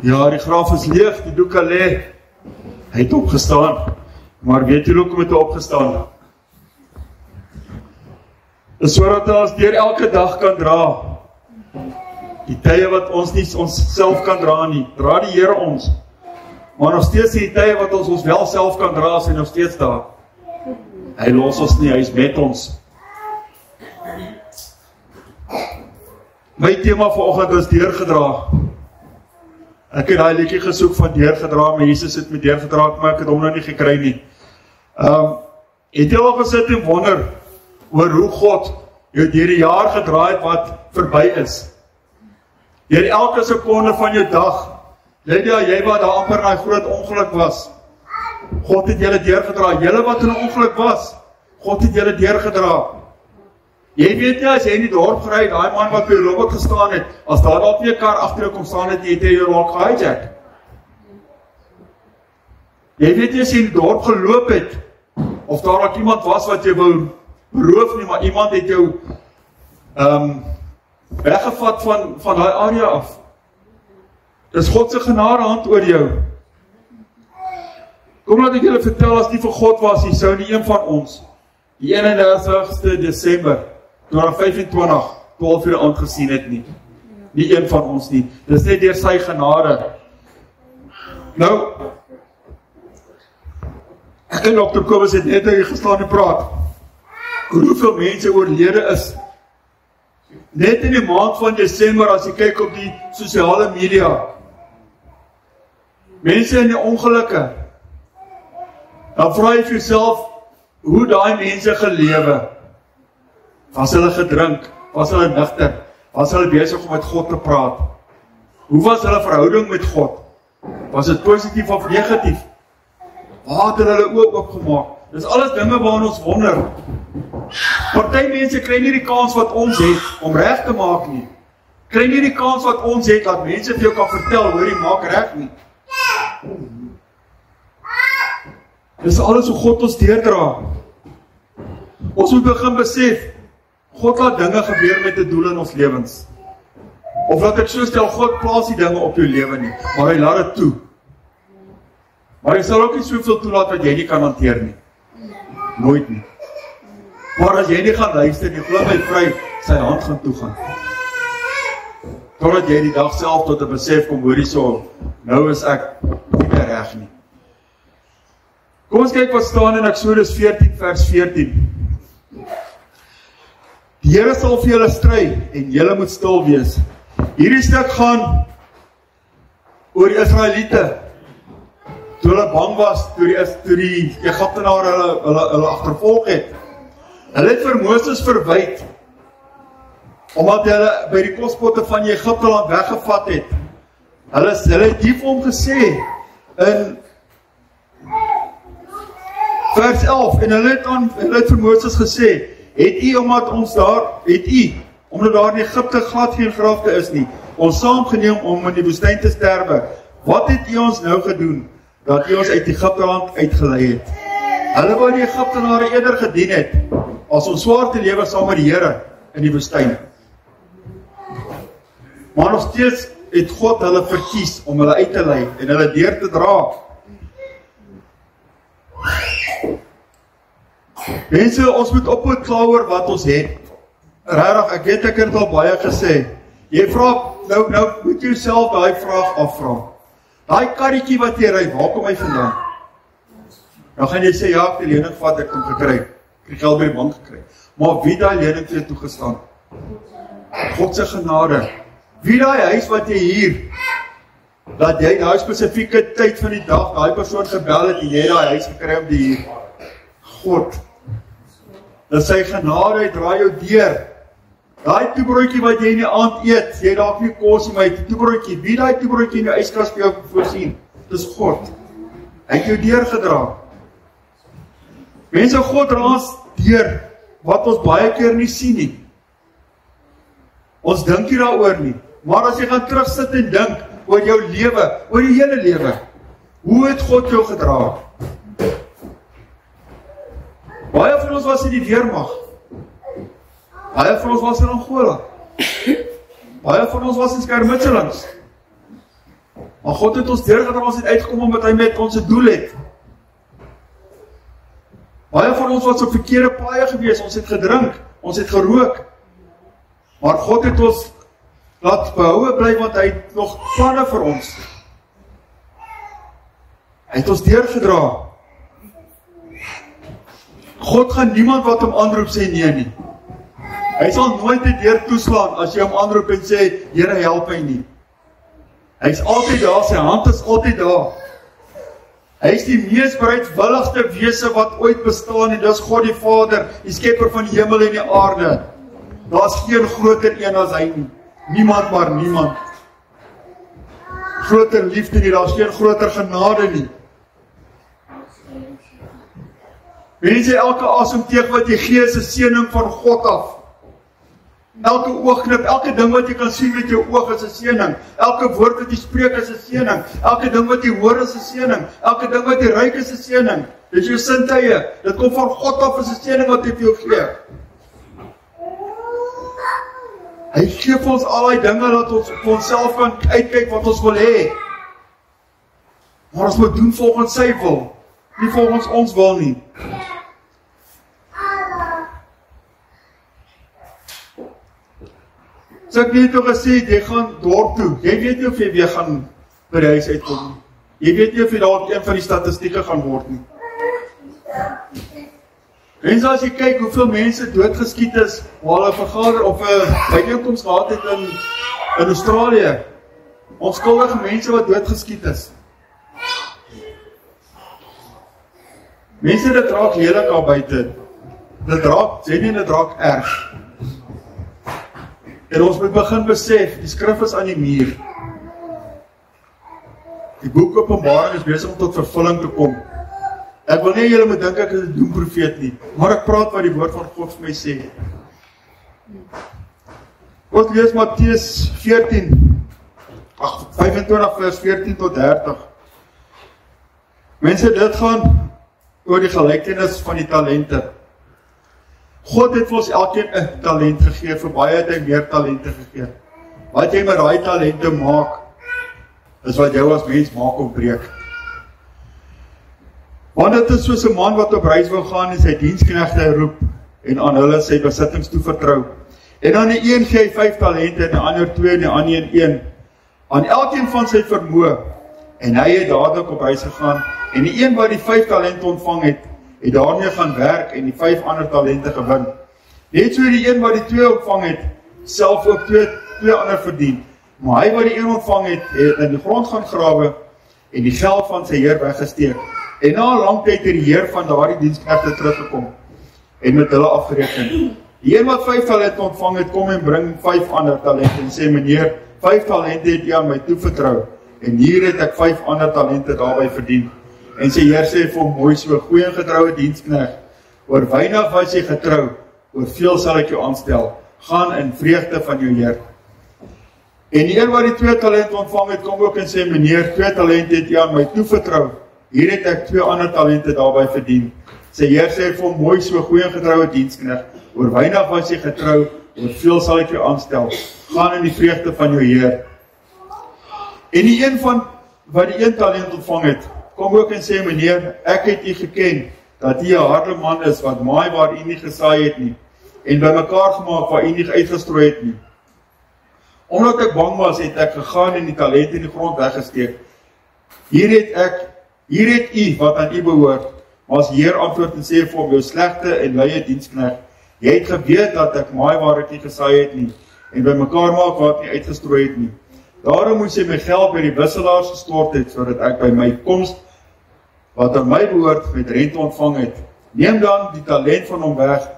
Ja, die graf is leeg, die doek al lê. Hy het opgestaan. Maar weet jy hoekom het hy opgestaan? Dis sodat ons deur elke dag kan dra. Die tye wat ons nie ons self kan dra nie, dra die Here ons. Maar nog steeds die tye wat ons wel self kan dra, is hy nog steeds daar. Hy los ons nie, hy is met ons. My tema vanoggend is deurgedra. Ek het daai liedjie gesoek van deurgedra, maar Jesus het my deurgedra, maar ek het hom nou nie gekry nie. Het jy al gesit en wonder oor hoe God jou deur die jaar gedraai het wat verby is? Deur elke sekonde van jou dag. Lydia, jy wat daar amper in 'n groot ongeluk was. God het julle deurgedra. Julle wat in 'n ongeluk was, God het julle deurgedra. Jy weet nie, as jy in die dorp gery, daai man wat by die robot gestaan het, as daar dalk nie 'n kar agter jou kom staan het, het jy jou raak gehijack. Jy weet nie, as jy in die dorp geloop het, of daar ook iemand was wat jy wou beroof nie, maar iemand het jou weggevat van daai area af. Dis God se genade hand oor jou. Kom laat ek julle vertel, as nie vir God was, hy sou nie een van ons, die 31ste Desember 2025, 12 uur aand gesien het nie. Nie een van ons nie. Dis net deur sy genade. Nou, ek en Dr. Kobus het net hier gestaan en praat. Hoeveel mense oorlede is. Net in die maand van Desember, as jy kyk op die sosiale media. Mense in die ongelukke. Dan vra jy vir jouself, hoe daai mense gelewe? Was hulle gedrink? Was hulle nugter? Was hulle besig om met God te praat? Hoe was hulle verhouding met God? Was dit positief of negatief? Waar het hulle oop opgemaak? Dis alles dinge waaraan ons wonder. Party mense kry nie die kans wat ons het om reg te maak nie. Kry nie die kans wat ons het dat mense vir jou kan vertel, hoor jy maak reg nie. Dis alles hoe God ons deurdra. Ons moet begin besef, God laat dinge gebeur met 'n doel in ons lewens. Of laat ek so stel, God plaas die dinge op jou lewe nie, maar hy laat dit toe. Maar hy sal ook nie soveel toelaat wat jy nie kan hanteer nie. Nooit nie. Maar as jy nie gaan luister, jy glo my vry, sy hand gaan toegaan. Totdat jy die dag self tot 'n besef kom, hoor hierso, nou is ek nie meer reg nie. Kom ons kyk wat staan in Eksodus 14 vers 14. Die Here sal vir julle stry en julle moet stil wees. Hierdie stuk gaan oor die Israeliete. Toe hulle bang was, toe die Egiptenare hulle agtervolg het. Hulle het vir Moses verwyd, omdat hulle by die kospotte van Egipteland weggevat het. Hulle het hier vir hom gesê, in vers 11, en hulle het vir Moses gesê, omdat daar in Egipte glad geen grafte is nie, ons saamgeneem om in die woestyn te sterwe. Wat het u ons nou gedoen, dat u ons uit Egipteland uitgelei het? Hulle wou die Egiptenare eerder gedien het, as ons swaar te lewe saam met die Here in die woestyn. Maar nog steeds het God hulle verkies om hulle uit te lei en hulle deur te dra. Mense, ons moet ophou kla oor wat ons het. Regtig, ek weet ek het al baie gesê. Jy vra, nou moet jy jouself daai vraag afvra. Daai karretjie wat jy ry, waar kom hy vandaan? Nou gaan jy sê, ja, ek het die lening vat, ek kom gekry. Ek het geld by die bank gekry. Maar wie daai lening vir jou toegestaan? God se genade. Wie daai huis wat jy huur, dat jy daai spesifieke tyd van die dag, daai persoon gebel het en jy daai huis gekry om die huur? God. Dat sy genade, hy draai jou deur. Daai toebroodjie wat jy in die aand eet, jy dalk nie kos nie, maar die toebroodjie, wie daai toebroodjie in jou yskas vir jou voorsien? Dis God. Hy het jou deurgedra. Mense, God dra ons deur wat ons baie keer nie sien nie. Ons dink nie daaroor nie. Maar as jy gaan terugsit en dink oor jou lewe, oor die hele lewe, hoe het God jou gedra? Baie van ons was in die weermag. Baie van ons was in Angola. Baie van ons was in skermutselings. Maar God het ons deurgedra, ons het uitgekom omdat hy met ons 'n doel het. Baie van ons was op verkeerde paaie gewees, ons het gedrink, ons het gerook. Maar God het ons laat behoue bly, want hy het nog planne vir ons. Hy het ons deurgedra. God gaan niemand wat hom aanroep sê nee nie. Hy sal nooit die deur toeslaan as jy hom aanroep en sê, Here help my nie. Hy is altyd daar, sy hand is altyd daar. Hy is die mees bereidwilligste wese wat ooit bestaan en dis God die Vader, die skepper van die hemel en die aarde. Daar is geen groter een as hy nie. Niemand maar niemand. Groter liefde nie, daar is geen groter genade nie. Mense, elke asemteug wat jy gee is 'n seëning van God af. Elke oogknip, elke ding wat jy kan sien met jou oog is 'n seëning. Elke woord wat jy spreek is 'n seëning. Elke ding wat jy hoor is 'n seëning. Elke ding wat jy ruik is 'n seëning. Dis jou sintuie. Dit kom van God af, is 'n seëning wat hy vir jou gee. Hy gee vir ons al die dinge dat ons vir onsself kan uitkyk wat ons wil hê. Maar ons moet doen volgens sy wil, nie volgens ons wil nie. So ek het ook gesê, jy gaan dorp toe. Jy weet nie of jy weer gaan by die huis uitkom nie. Jy weet nie of jy dalk een van die statistieke gaan word nie. En so as jy kyk hoeveel mense doodgeskiet is, waar hulle vergader of 'n byeenkoms gehad het in Australië. Onskuldige mense wat doodgeskiet is. Mense, dit raak lelik al buite. Dit raak erg. En ons moet begin besef, die skrif is aan die muur. Die boek Openbaring is besig om tot vervulling te kom. Ek wil nie julle moet dink ek is 'n doemprofeet nie, maar ek praat wat die woord van God vir my sê. Ons lees Matteus 25 vers 14 tot 30. Mense, dit gaan oor die gelykenis van die talente. God het vir ons elkeen 'n talent gegee, vir baie het hy meer talente gegee. Wat jy met daai talente maak, is wat jou as mens maak of breek. Want dit is soos 'n man wat op reis wil gaan en sy diensknegte roep en aan hulle sy besittings toevertrou. En aan die een gee hy 5 talente en die ander 2 en die ander 1. Aan elkeen van sy vermoë. En hy het dadelik op reis gegaan en die een wat die 5 talente ontvang het daarmee gaan werk en die 5 ander talente gewin. Net so die een wat die 2 ontvang het, self ook 2 ander verdien. Maar hy wat die 1 ontvang het in die grond gaan grawe en die geld van sy heer weggesteek. En na 'n lang tyd het die heer van daardie diensknegte teruggekom en met hulle afgereken. Die een wat 5 talente ontvang het, kom en bring 5 ander talente en sê, meneer, 5 talente het jy aan my toevertrou en hier het ek 5 ander talente daarby verdien. En sy heer sê vir hom, mooi so, goeie en getroue diensknegt, oor weinig was jy getrou, oor veel sal ek jou aanstel, gaan in vreugde van jou heer. En die een wat die 2 talente ontvang het, kom ook en sê, meneer, 2 talente het jy aan my toevertrou, hier het ek 2 ander talente daarby verdien. Sy heer sê vir hom, mooi so, goeie en getroue diensknegt, oor weinig was jy getrou, oor veel sal ek jou aanstel, gaan in die vreugde van jou heer. En die een van wat die 1 talent ontvang het, kom ook en sê, meneer, ek het u geken, dat u 'n harde man is, wat maai waar u nie gesaai het nie, en by mekaar gemaak waar u nie uitgestrooi het nie. Omdat ek bang was, het ek gegaan en die talent in die grond weggesteek. Hier het u wat aan u behoort, maar as die Heer antwoord en sê vir hom, jou slegte en luie diensknegt, jy het geweet dat ek maai waar ek nie gesaai het nie, en by mekaar maak waar ek nie uitgestrooi het nie. Daarom moes jy my geld by die wisselaars gestort het, sodat ek by my koms, wat aan my behoort, met rente ontvang het. Neem dan die talent van hom weg,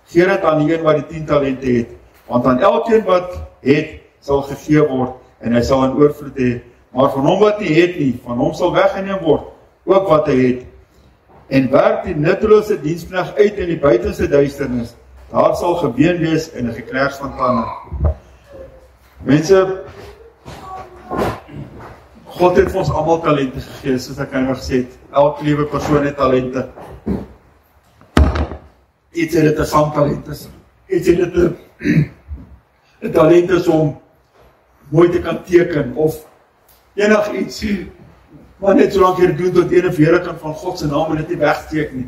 gee dit aan die een wat die 10 talente het, want aan elkeen wat het, sal gegee word, en hy sal in oorvloed hê, maar van hom wat nie het nie, van hom sal weggeneem word, ook wat hy het. En werk die nuttelose diensknegt uit in die buitenste duisternis, daar sal geween wees en 'n geknars van tande. Mense, God het vir ons almal talente gegee, soos ek nou gesê het. Elke liewe persoon het talente. Iets het dit 'n sangtalent is. Iets het dit 'n talent is om mooi te kan teken, of enig iets, maar net solank jy dit doen tot ene verheerliking van God se naam en dit nie wegsteek nie.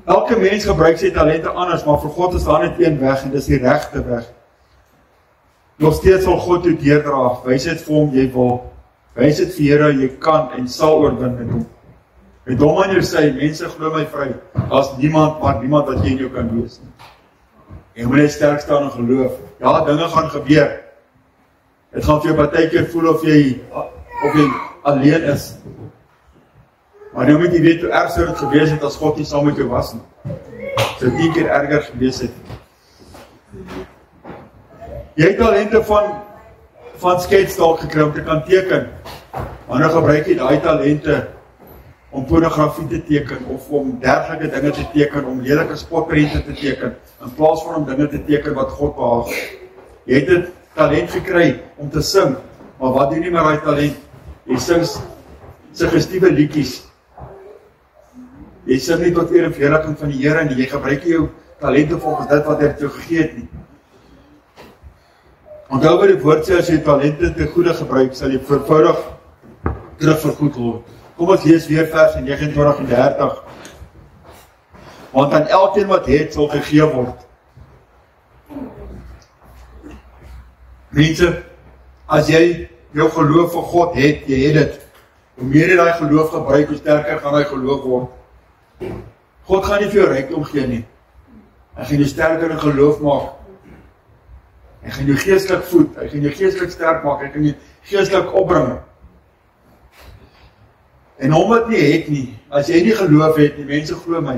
Elke mens gebruik sy talente anders, maar vir God is daar net een weg en dis die regte weg. Nog steeds sal God jou deurdra, wys dit vir hom jy wil, wys dit vir Here jy kan en sal oorwin met hom. Met hom aan jou sy, mense glo my vry, as niemand, maar niemand wat jy in jou kan wees nie. Jy moet net sterk staan in geloof. Ja, dinge gaan gebeur. Het gaan vir jou partykeer voel of jy alleen is. Maar nou moet jy weet hoe erg sou dit gewees het as God nie saam met jou was nie. Sou 10 keer erger gewees het. Jy het talente van sketsdalk gekry om te kan teken. Maar nou gebruik jy daai talente om pornografie te teken of om dergelike dinge te teken, om lelike spotprente te teken, in plaas van om dinge te teken wat God behaag. Jy het dit talent gekry om te sing, maar wat doen jy met daai talent? Jy sing suggestiewe liedjies. Jy sing nie tot eer en verheerliking van die Here nie, jy gebruik jou talente volgens dit wat hy jou gegee het nie. Onthou wat die woord sê, as jy talente te goede gebruik, sal jy vervoudig terugvergoed word. Kom ons lees weer vers 29 en 30. Want aan elkeen wat het, sal gegee word. Mense, as jy jou geloof vir God het, jy het dit. Hoe meer jy daai geloof gebruik, hoe sterker gaan daai geloof word. God gaan nie vir jou rykdom gee nie. Hy gaan jou sterker in geloof maak. Hy gaan jou geestelik voed, hy gaan jou geestelik sterk maak, hy gaan jou geestelik opbring. En hom wat nie het nie, as jy nie geloof het nie, mense glo my.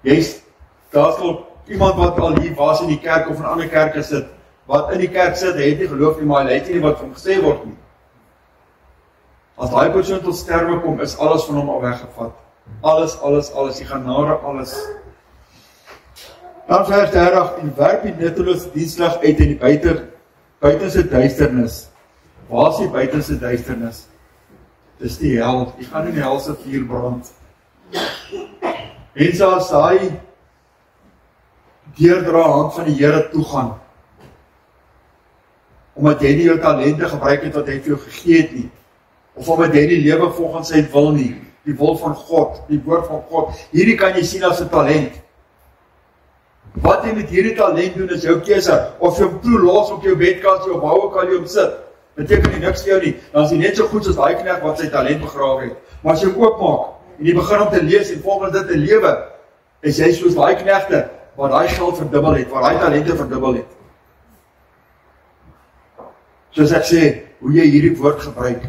Daar sal iemand wat al hier was in die kerk of in ander kerke sit, wat in die kerk sit, hy het nie geloof nie, maar hy het nie wat van gesê word nie. As daai persoon tot sterwe kom, is alles van hom al weggevat. Alles, jy gaan nare alles. Dan vers 30, en werp die nuttelose dienslig uit in die buitenste duisternis. Waar is die buitenste duisternis? Dis die hel, jy gaan in die helse vuur brand. Mense as hy deurdra hand van die Here toegaan, omdat jy nie jou talente gebruik het wat hy vir jou gegee het nie, of omdat jy nie lewe volgens sy wil nie, die wil van God, die woord van God, hierdie kan jy sien as 'n talent. Wat jy met hierdie talent doen is jou keuse, of jy hom toelaat op jou bedkant, of waar ook al jy hom sit, beteken nie niks vir jou nie, dan is hy net so goed soos daai knegt wat sy talent begrawe het. Maar as jy hom oopmaak, en jy begin om te lees, en volgens dit te lewe, is jy soos daai knegte, wat daai geld verdubbel het, wat daai talente verdubbel het. Soos ek sê, hoe jy hierdie woord gebruik,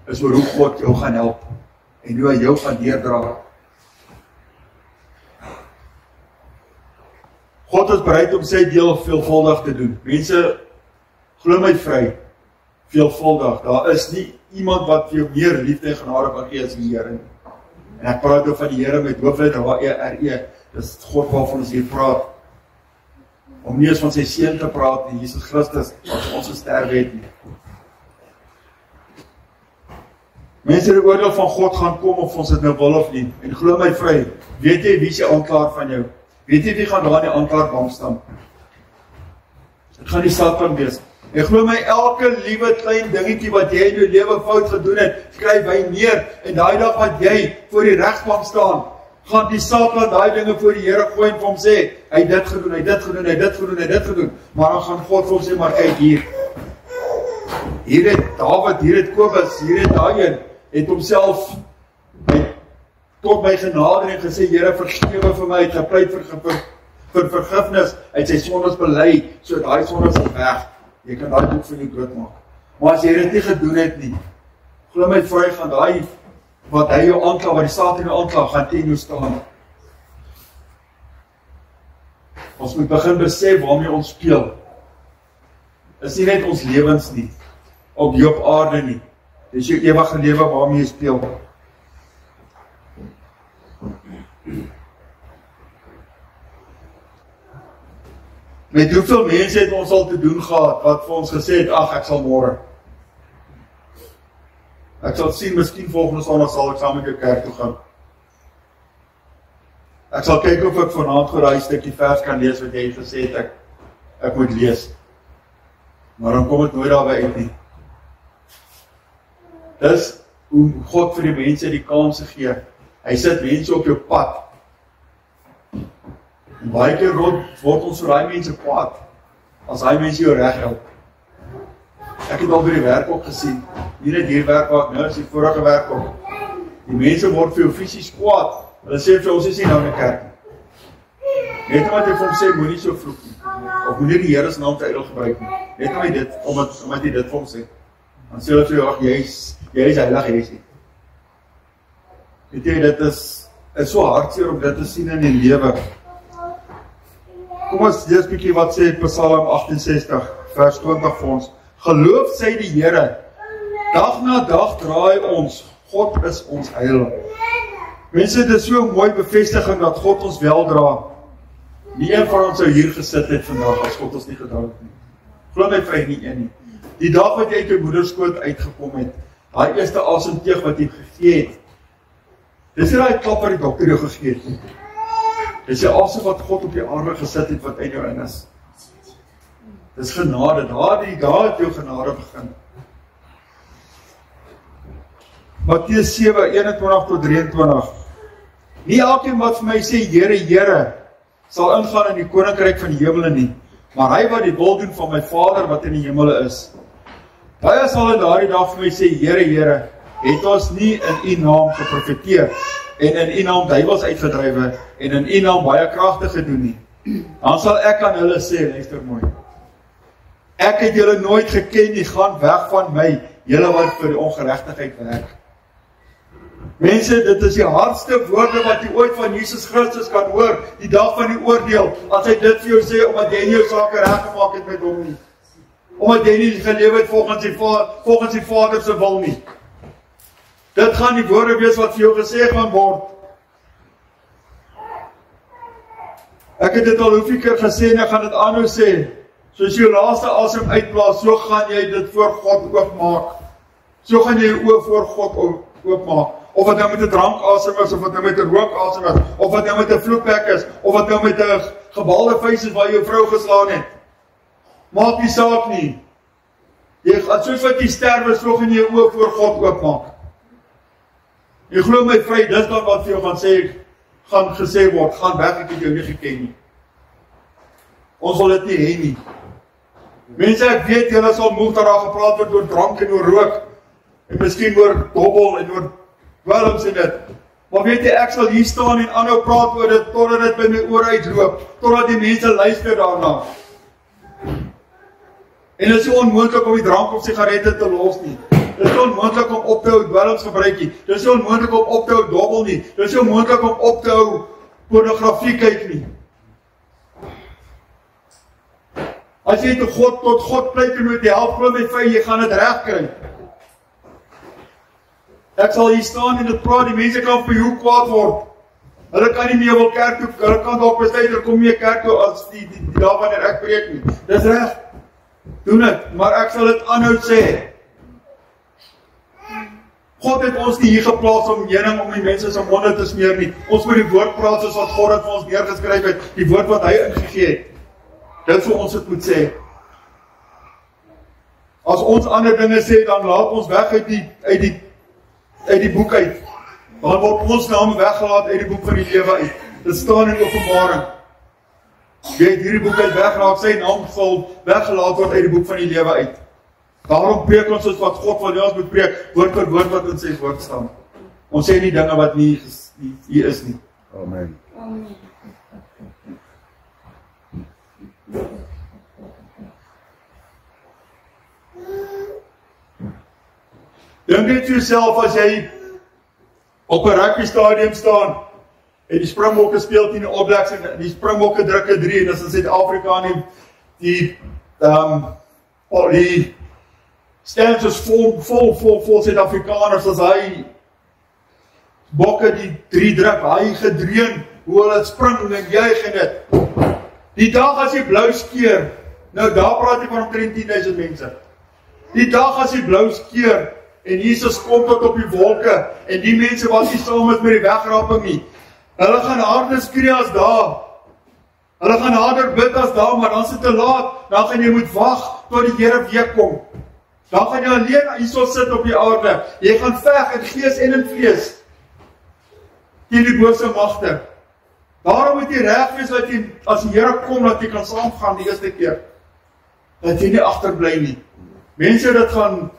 is oor hoe God jou gaan help, en hoe hy jou gaan deurdra. God is bereid om sy deel veelvuldig te doen. Mense, glo my vry, veelvuldig. Daar is nie iemand wat vir jou meer liefde en genade kan gee as die Here. En ek praat ook van die Here met hoofletter H-E-R-E. Dis God waarvan ons hier praat. Om nie eens van sy seun te praat nie, Jesus Christus, wat ons gesterwe het nie. Mense, die oordeel van God gaan kom of ons dit nou wil of nie. En glo my vry, weet jy wie is die aanklaer van jou? Weet jy wie gaan daar in die aanklaerbank staan? Dit gaan die Satan wees. En glo my, elke liewe klein dingetjie wat jy in jou lewe fout gedoen het, skryf hy neer. En daai dag wat jy voor die regsbank staan, gaan die Satan daai dinge voor die Here gooi en vir hom sê, hy het dit gedoen, hy het dit gedoen, hy het dit gedoen, hy het dit gedoen. Maar dan gaan God vir hom sê, maar kyk hier. Hier het Dawid, hier het Kobus, hier het daai een, het homself tot my genade en gesê, Here, vergewe vir my, het gepleit vir vergifnis, uit sy sondes bely, so daai sondes is weg. Jy kan daai boek van jou doodmaak. Maar as jy dit nie gedoen het nie, glo my vry, gaan daai, wat hy jou aankla, wat die Satan jou aankla, gaan teen jou staan. Ons moet begin besef waarmee ons speel. Is nie net ons lewens nie, op die op aarde nie. Dis jou ewige lewe waarmee jy speel. Met hoeveel mense het ons al te doen gehad, wat vir ons gesê het, ag, ek sal môre. Ek sal sien, miskien volgende Sondag sal ek saam met jou kerk toe gaan. Ek sal kyk of ek vanaand vir daai stukkie vers kan lees wat jy gesê het, ek moet lees. Maar dan kom het nooit daarby uit nie. Dis hoe God vir die mense die kanse gee. Hy sit mense op jou pad. En baie keer word ons vir daai mense pad, as hy mense jou reg help. Ek het al by die werk ook gesien, nie net hier werk ook, nou is die vorige werk ook. Die mense word vir jou fisies kwaad. Hulle sê vir ons is nie nou in die kerk nie. Net omdat jy vir hom sê, moenie so vloek nie. Of moenie die Here se naam te ydel gebruik nie. Net omdat dit, omdat jy dit vir hom sê. Dan sê hulle vir jou, ag, jy is heilig, jy is nie. Weet jy, dit is so hartseer om dit te sien in die lewe. Kom ons lees bietjie wat sê Psalm 68, vers 20 vir ons. Geloof sy die Here, dag na dag draai ons, God is ons heil. Mense, dit is so 'n mooi bevestiging dat God ons wel dra. Nie een van ons sou hier gesit het vandag as God ons nie gedra het nie. Glo my vriend, nie een nie. Die dag wat jy uit jou moederskoot uitgekom het, daai eerste asemteug wat jy gegee het, dis nie daai klap wat die dokter jou gegee het nie. Dis die asem wat God op die aarde gesit het wat in jou in is. Dis genade, daar het jou genade begin. Matteus 7, 21 tot 23. Nie elkeen wat vir my sê, Here, Here, sal ingaan in die koninkryk van die hemele nie, maar hy wat die wil doen van my Vader wat in die hemele is. Baie sal in daardie dag vir my sê, Here, Here, het ons nie in u naam geprofeteer, en in u naam duiwels uitgedrywe, en in u naam baie kragte gedoen nie. Dan sal ek aan hulle sê, luister mooi, ek het julle nooit geken nie, gaan weg van my, julle wat vir die ongeregtigheid werk. Mense, dit is die hardste woorde wat jy ooit van Jesus Christus kan hoor, die dag van die oordeel, as hy dit vir jou sê, omdat jy nie jou sake reggemaak het met hom nie. Omdat jy nie gelewe het volgens die Vader se wil nie. Dit gaan die woorde wees wat vir jou gesê gaan word. Ek het dit al hoeveel keer gesê en ek gaan dit aanhou sê. Soos jou laaste asem uitblaas, so gaan jy dit voor God oopmaak. So gaan jy jou oë voor God oopmaak. Of wat nou met 'n drankasem is, of wat nou met 'n rookasem is, of wat nou met 'n vloekbek is, of wat nou met 'n gebalde vuis is waar jou vrou geslaan het. Maak nie saak nie. Jy gaan soos wat jy sterwe, so gaan jy jou oë voor God oopmaak. Jy glo my vry, dis dan wat vir jou gaan gesê word, gaan weg, ek het jou nie geken nie. Ons wil dit nie hê nie. Mense, ek weet, julle sal moeg dat daar gepraat word oor drank en oor rook, en miskien oor dobbel en oor dwelms en dit. Maar weet jy, ek sal hier staan en aanhou praat oor dit, totdat dit by my oor uitloop, totdat die mense luister daarna. En dit is so onmoontlik om die drank of sigarette te los nie. Dit is so onmoontlik om op te hou dwelms gebruik nie. Dit is so onmoontlik om op te hou dobbel nie. Dit is so onmoontlik om op te hou pornografie kyk nie. As jy tot God pleit en met die help glo my vry, jy gaan dit reg kry. Ek sal hier staan en dit praat, die mense kan vir jou kwaad word. Hulle kan nie meer wil kerk toe, hulle kan dalk besluit, hulle kom nie kerk toe as die dag wanneer ek preek nie. Dis reg. Doen dit, maar ek sal dit aanhou sê. God het ons nie hier geplaas om heuning om die mense se monde te smeer nie. Ons moet die woord praat soos wat God het vir ons neergeskryf het, die woord wat hy ingegee het. Dit vir ons het moet sê. As ons ander dinge sê, dan laat ons weg uit die boek uit. Dan word ons naam weggelaat uit die boek van die lewe uit. Dit staan in Openbaring. Jy het hierdie boek uit weggelaat, sy naam sal weggelaat word uit die boek van die lewe uit. Daarom preek ons soos wat God van ons moet preek, woord vir woord wat in sy woord staan. Ons sê nie dinge wat nie hier is nie. Amen. Amen. Dink net vir jouself as jy op 'n rugby stadium staan en die Springbokke speel teen die All Blacks en die Springbokke druk 'n 3 en dis in Suid-Afrika en die stands is vol Suid-Afrikaners as hy bokke die 3 druk, hy gedreun hoe hulle spring en juig en dit. Die dag as jy blou skeer, nou daar praat jy van omtrent 10,000 mense. Die dag as jy blou skeer en Jesus kom tot op die wolke en die mense wat nie saam is met die wegraping nie, hulle gaan harder skree as daar. Hulle gaan harder bid as daar, maar dan is dit te laat. Dan gaan jy moet wag tot die Here weer kom. Dan gaan jy alleen hierso sit op die aarde. Jy gaan veg in gees en in vlees teen die bose magte. Daarom moet jy reg wees dat jy, as die Here kom, dat jy kan saamgaan die eerste keer. Dat jy nie agterbly nie. Mense, dit gaan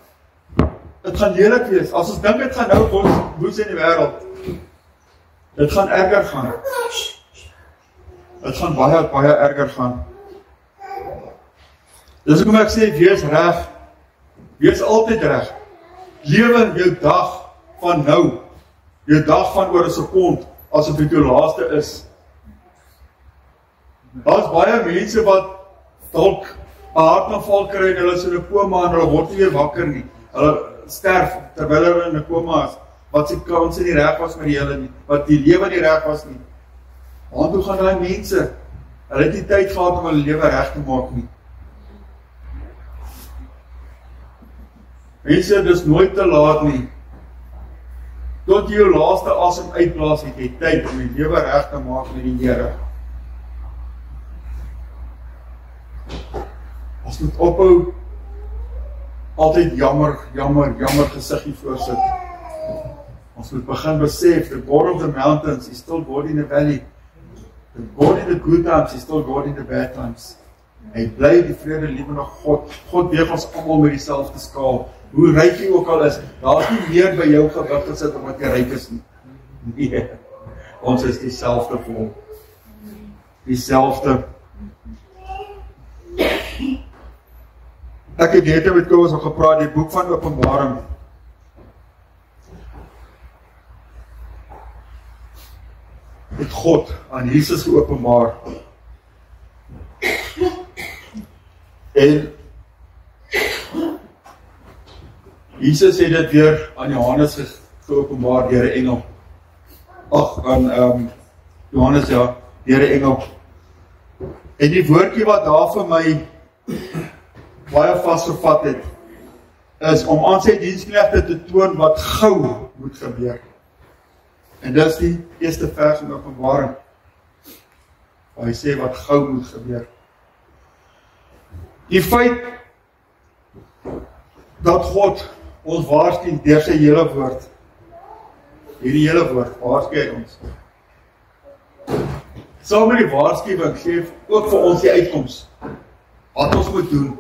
lelik wees. As ons dink dit gaan nou woes in die wêreld. Dit gaan erger gaan. Dit gaan baie erger gaan. Dis hoekom ek sê, wees reg. Wees altyd reg. Lewe jou dag van nou. Jou dag van oor 'n sekond, asof dit jou laaste is. Daar's baie mense wat dalk 'n hartaanval kry en hulle is in 'n koma en hulle word nie weer wakker nie. Hulle sterf terwyl hulle in 'n koma is, wat se kans nie reg was met die hele nie, wat die lewe nie reg was nie. Waartoe gaan daai mense? Hulle het nie tyd gehad om hulle lewe reg te maak nie. Mense, dis nooit te laat nie. Tot jy jou laaste asem uitblaas, het jy tyd om die lewe reg te maak met die Here. Ons moet ophou altyd jammer gesiggie voorsit. Ons moet begin besef, the God of the mountains is still God in the valley. The God in the good times is still God in the bad times. Hy bly die vrede liewende God. God weeg ons almal met dieselfde skaal. Hoe ryk jy ook al is, daar is nie meer by jou gewig gesit omdat jy ryk is nie. Nee, ons is dieselfde vol. Dieselfde. Ek het net met Kobus al gepraat, die boek van Openbaring. Het God aan Jesus geopenbaar. En Jesus het dit weer aan Johannes geopenbaar deur 'n engel. Aan Johannes, ja, deur 'n engel. En die woordjie wat daar vir my baie vasgevat het, is om aan sy diensknegte te toon wat gou moet gebeur. En dis die eerste vers in Openbaring, waar hy sê wat gou moet gebeur. Die feit dat God ons waarsku deur sy hele woord, hierdie hele woord, waarsku ons. Saam met die waarskuwing gee ook vir ons die uitkoms, wat ons moet doen,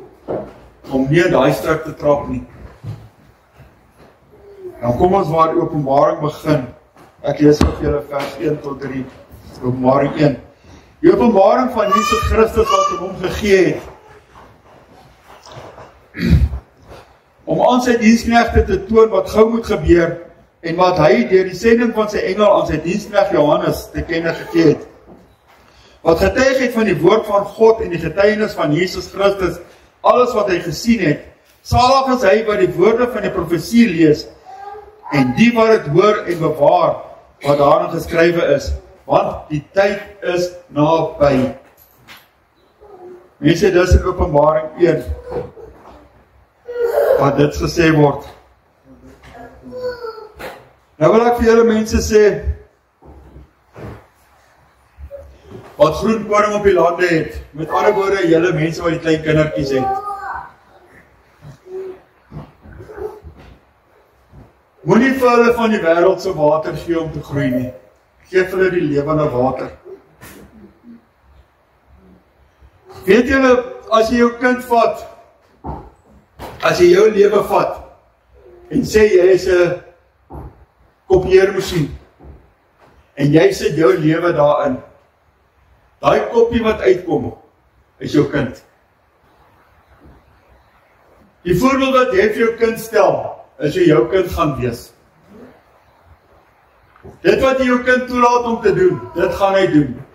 om nie daai struik te trap nie. Dan kom ons waar die Openbaring begin. Ek lees vir julle vers 1 tot 3, Openbaring 1. Die openbaring van Jesus Christus wat hom gegee het, om aan sy diensknegte te toon wat gou moet gebeur, en wat hy deur die sending van sy engel aan sy diensknegt Johannes te kenne gegee het, wat getuig het van die woord van God en die getuienis van Jesus Christus, alles wat hy gesien het. Salig is hy wat die woorde van die profesie lees, en die wat het hoor en bewaar, wat daarin geskrywe is, want die tyd is naby. Mense, dis in Openbaring 1, wat dit gesê word. Nou wil ek vir julle mense sê, wat groen koring op die lande het, met ander woorde, julle mense wat die klein kindertjies het. Moenie vir hulle van die wêreldse water gee om te groei nie. Geef hulle die lewende water. Weet julle, as jy jou kind vat, as jy jou lewe vat, en sê jy is 'n kopieermasjien, en jy sit jou lewe daarin, daai kopie wat uitkom, is jou kind. Die voorbeeld wat jy vir jou kind stel, is jy jou kind gaan wees. Dit wat jy jou kind toelaat om te doen, dit gaan hy doen.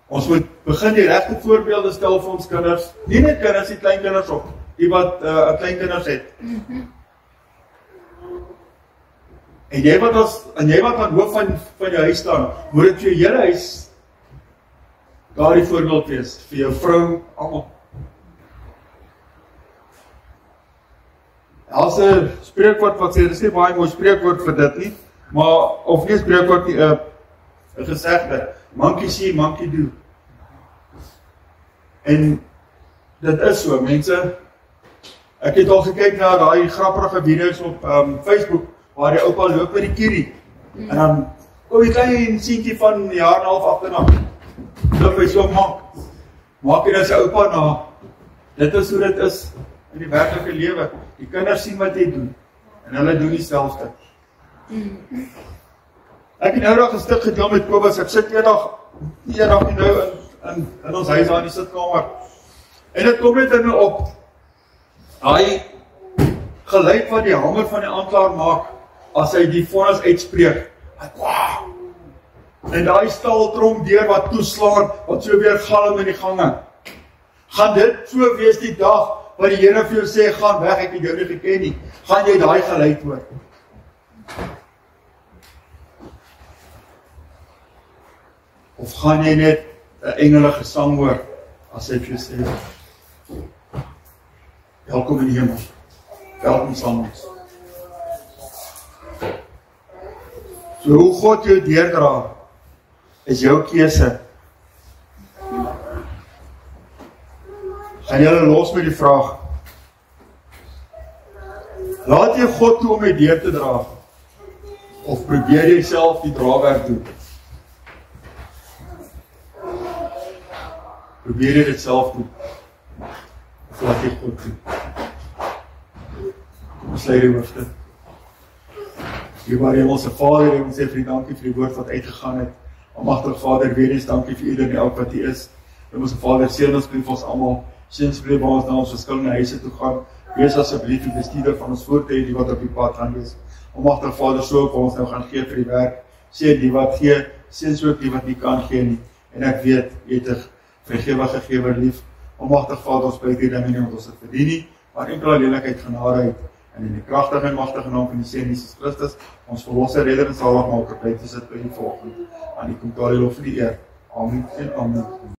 Ons moet begin die regte voorbeelde stel vir ons kinders, nie net kinders, die klein kinders ook, die wat klein kinders het. En jy wat aan hoof van jou huis staan, moet dit vir jou hele huis daar die voorbeeld wees, vir jou vrou, almal. As 'n spreekwoord wat sê, dis nie baie mooi spreekwoord vir dit nie, maar, of nie spreekwoord nie, 'n gesegde, monkey see, monkey do. En dit is so, mense. Ek het al gekyk na daai grappige video's op Facebook, waar die oupa loop met die kierie. En dan kom die klein seentjie van 1 jaar en 1 half agterna. Loop hy so maak hy dan sy oupa na. Dit is hoe dit is in die werklike lewe. Die kinders sien wat jy doen, en hulle doen dieselfde. Ek het nou dag 'n stuk gedeel met Kobus. Ek sit eendag nou in ons huis aan die sitkamer. En dit kom net in my op. Daai geluid wat die hamer van die aanklaer maak as hy die vonnis uitspreek. En daai staaltrom deur wat toeslaan, wat so weer galm in die gange. Gaan dit so wees die dag wat die Here vir jou sê, gaan weg, ek het jou nie geken nie. Gaan jy daai geluid hoor? Of gaan jy net 'n engelige sang hoor, as hy vir jou sê, welkom in die hemel, welkom saam ons. So hoe God jou deurdra, is jou keuse. Gaan jy hulle los met die vraag, laat jy God toe om jy deur te dra, of probeer jy self die draagwerk doen? Probeer jy dit self doen, of laat jy God doen? Kom sluit die hoofde. Liewe Hemelse Vader, ons sê vir die dankie vir die woord wat uitgegaan het. Almagtige Vader, weer eens dankie vir ieder en elk wat U is. Hemelse Vader, seën ons vir ons almal. Seën asseblief ons na ons verskillende huise toe gaan. Wees asseblief die bestuurder van ons voertuie, die wat op die pad gaan wees. Almagtige Vader, so ook ons nou gaan gee vir die werk. Seën die wat gee, seën so ook die wat nie kan gee nie. En ek weet, U het 'n vergewige Gewer lief. Almagtige Vader, ons bid hier dinge nie omdat ons dit verdien nie, maar enkel alleenlikheid genade uit. En in die kragtige en magtige naam van die Seun Jesus Christus, ons verlosser, redder en zaligmaker, bly dit by die volgende. Aan die kom daar die lof en die eer. Amen en amen.